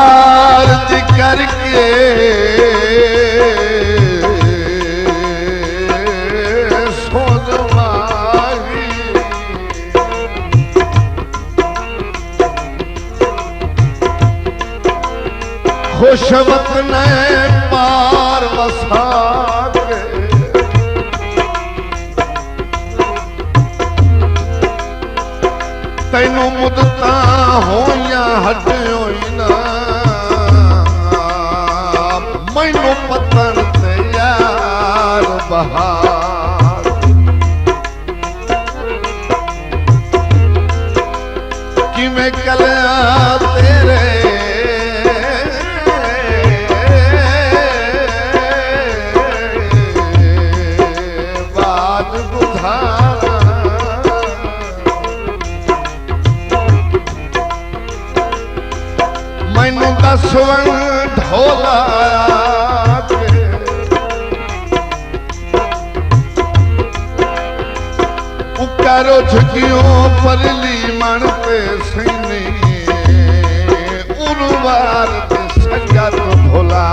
अर्ज करके सोनवाही खुशवत ने पार वसा के तैनू मुदता होइया हट होई ना मैनू पतन ते यार बहार किवें कलिया तेरे बाद बुधारा मैनू दसवन ढोला उकारो झुकियों परली मन पे सैनी उर्वार ते सजर भोला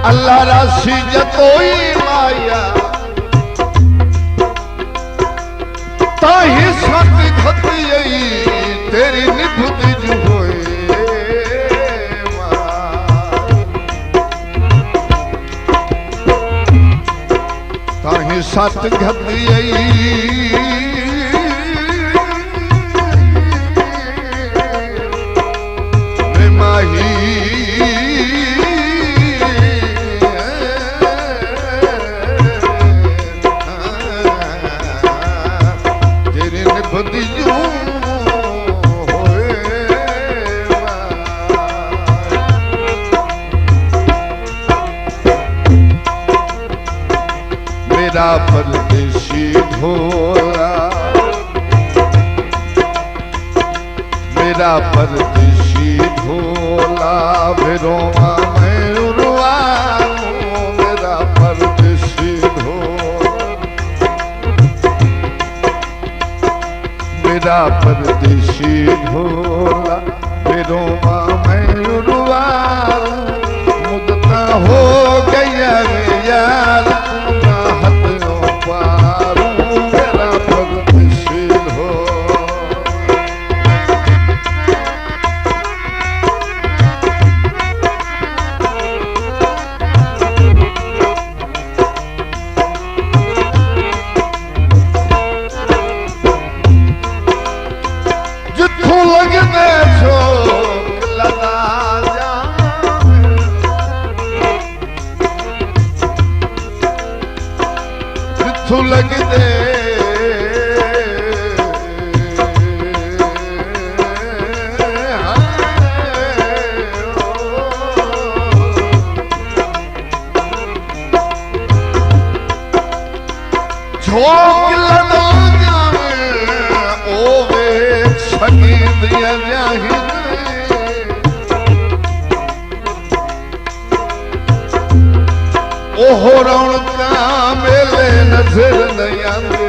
अल्लाह राशि जतोई माया ताही सत घती तेरी निभती जो होए ताही सत घती माही मेरा परदेशी भोला मेरा परदेशी भोला बिरोवा मैं उड़वाऊं मेरा परदेशी भोला मेरा परदेशी भोला बिरोवा मैं उड़वाऊं मुदता हो गया यार लग दे झोंक लदा जावे ओवे सगी दिया जाही ओहो रौनका मेले नजर नहीं आंदे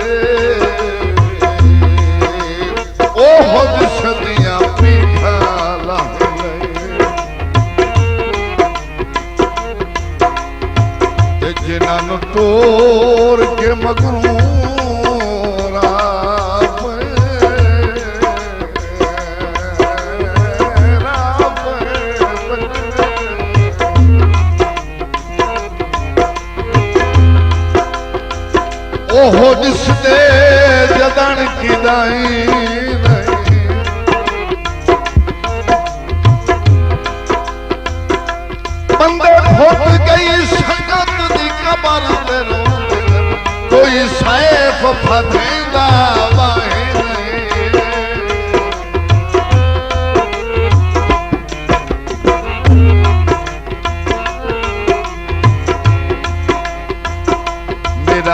ओहो दिशदियां पीठा लाह ते जिन्हां नूं तोड़ के मगरू ओहो जिसने जदन की दाई नहीं बंदे फुट गई संगत दी कबर ते रोंदे कोई सैफ फतेंदा वाहे नहीं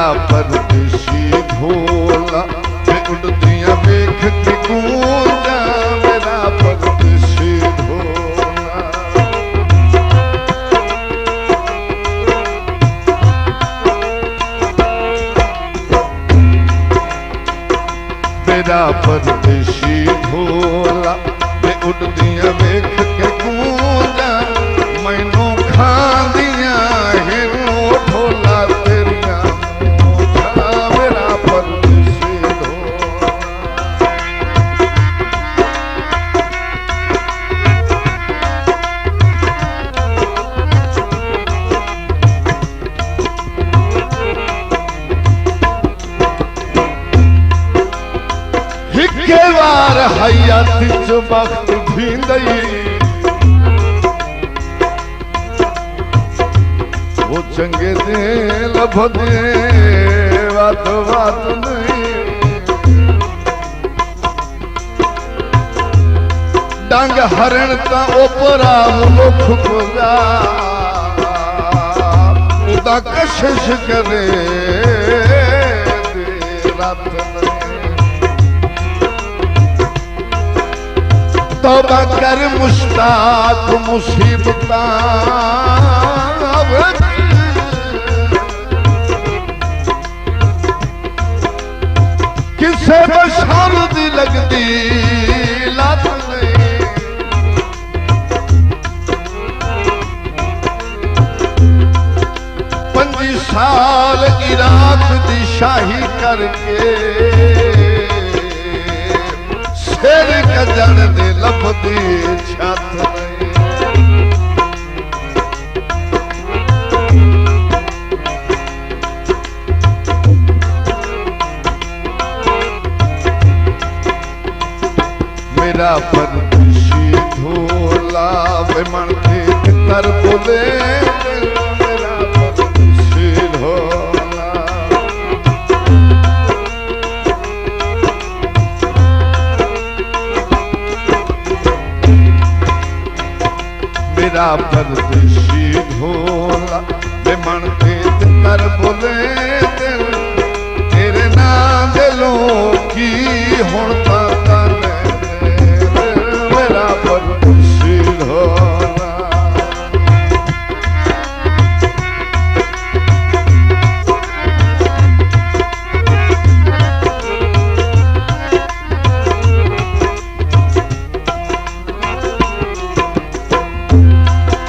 मेरा परदेसी ढोला वे उड़दियां वेख के गूंजा मेरा परदेसी ढोला मेरा परदेसी ढोला वे उड़दियां वेख के गूंजा मैनू खांदियां हिरणो ढोला तेरियां मूंझा मेरा परदेसी ढोला हिके वार हयाती च वक्त थींदई वो चंगे दे लभदे बात बात नहीं डंग हरण ता ओपरा मुख को जा उदा कशिश करे दे रात नहीं तौबा कर मुश्ताक मुसीबता किसे बशार दी लगदी लत नहीं पंजी साल इराक दी शाही करके शेर कजण दे लभदी छत नहीं मेरा परदेसी ढोला वे मन के कर बोले मेरा परदेसी ढोला मेरा परदेसी ढोला वे मन के कर बोले तेरे नाम दिलों की हुण तक मेरा परदेसी ढोला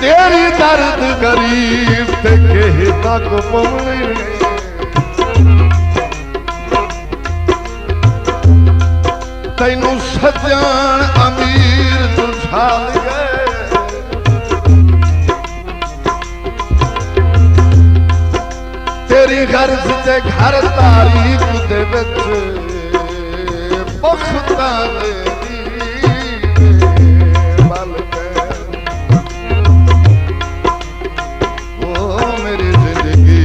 तेरी दर्द गरीब ते के तक पवनी तैनू सज्जन अमीर तुझाल गए तेरी गर्ज ते घर तारीख दे विच बख्तां दे बल गए ओ मेरी जिंदगी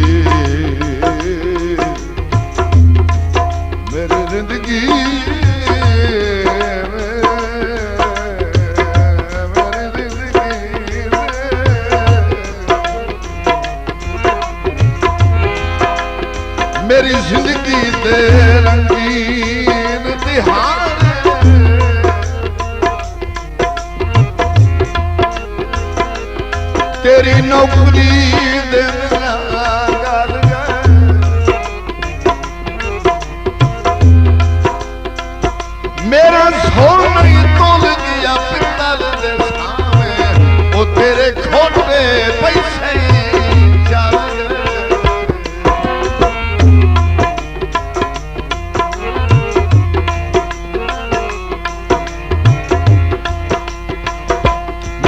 मेरी जिंदगी दे रंगीन तिहार तेरी नौकरी दे गल मेरा सोल नहीं तोल गया पित्तल दे सामने वो तेरे खोटे पैसे चल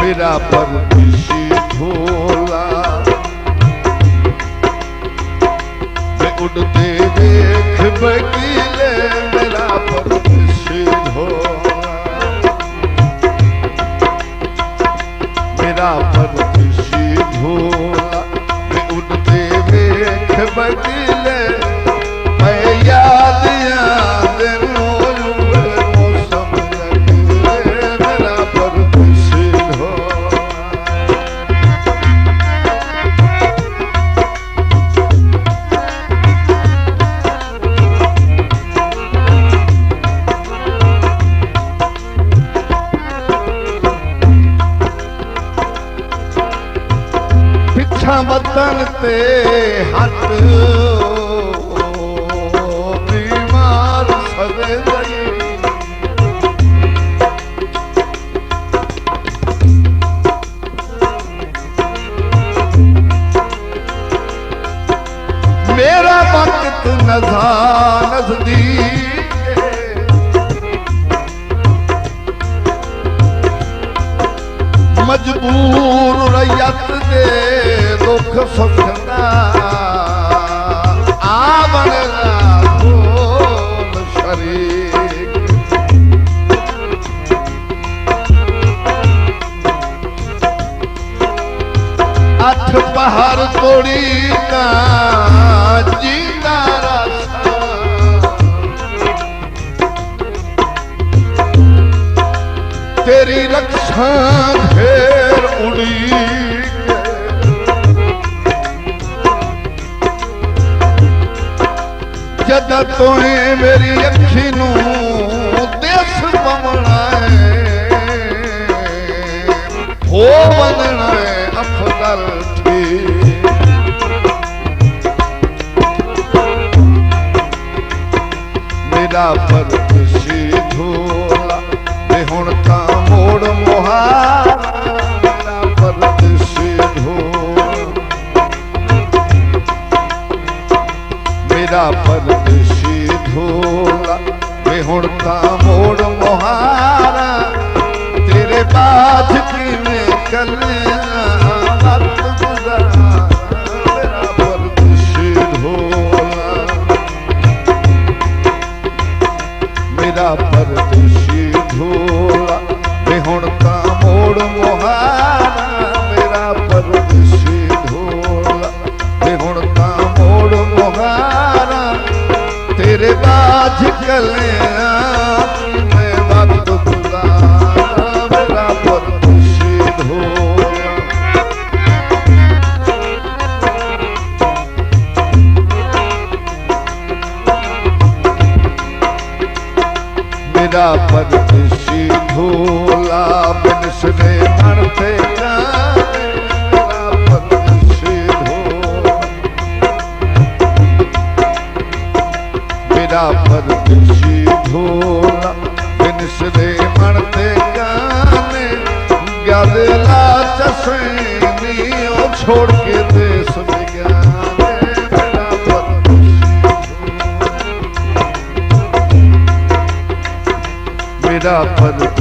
मेरा परदेसी ढोला मैं उड़ते देख बकीले मेरा परदेसी ढोला मेरा परदेसी ढोला मैं उड़ते देख बकीले मैं याद मौसम मेरा परदेसी ढोला। ते हट बीमार सदे गई मेरा वक्त नज़ा नजदीक मजबूर रैयत दे दुख सुखना आवणगा बोल शरीक अठ पहाड़ तोड़ी का जीता रसा तेरी रक्षा घेर उड़ी जदा तोए मेरी अखी नू देस पवना हो वंदना अफदल ठीक मेरा परदेसी ढोला ते हुण तां मोड़ मुहारा मेरा परदेसी ढोला मेरा परदेसी ढोला ते हुण तां मोड़ मुहारा तेरे बाझ किवें कलियां वक्त गुज़ारा मेरा परदेसी ढोला मेरा परदेसी ढोला वे हुण तां मोड़ मुहारा मेरा परदेसी ढोला वे हुण तां मोड़ मुहारा तेरे बाझ कलियां में वक्त गुज़ारा मेरा परदेसी ढोला मेरा परदेसी ढोला बिन सुने मन पे जाने मेरा परदेसी ढोला मेरा परदेसी ढोला बिन सुने मन पे जाने गदला चसनी ओ छोड़ के देश विज्ञाने मेरा परदेसी मेरा पर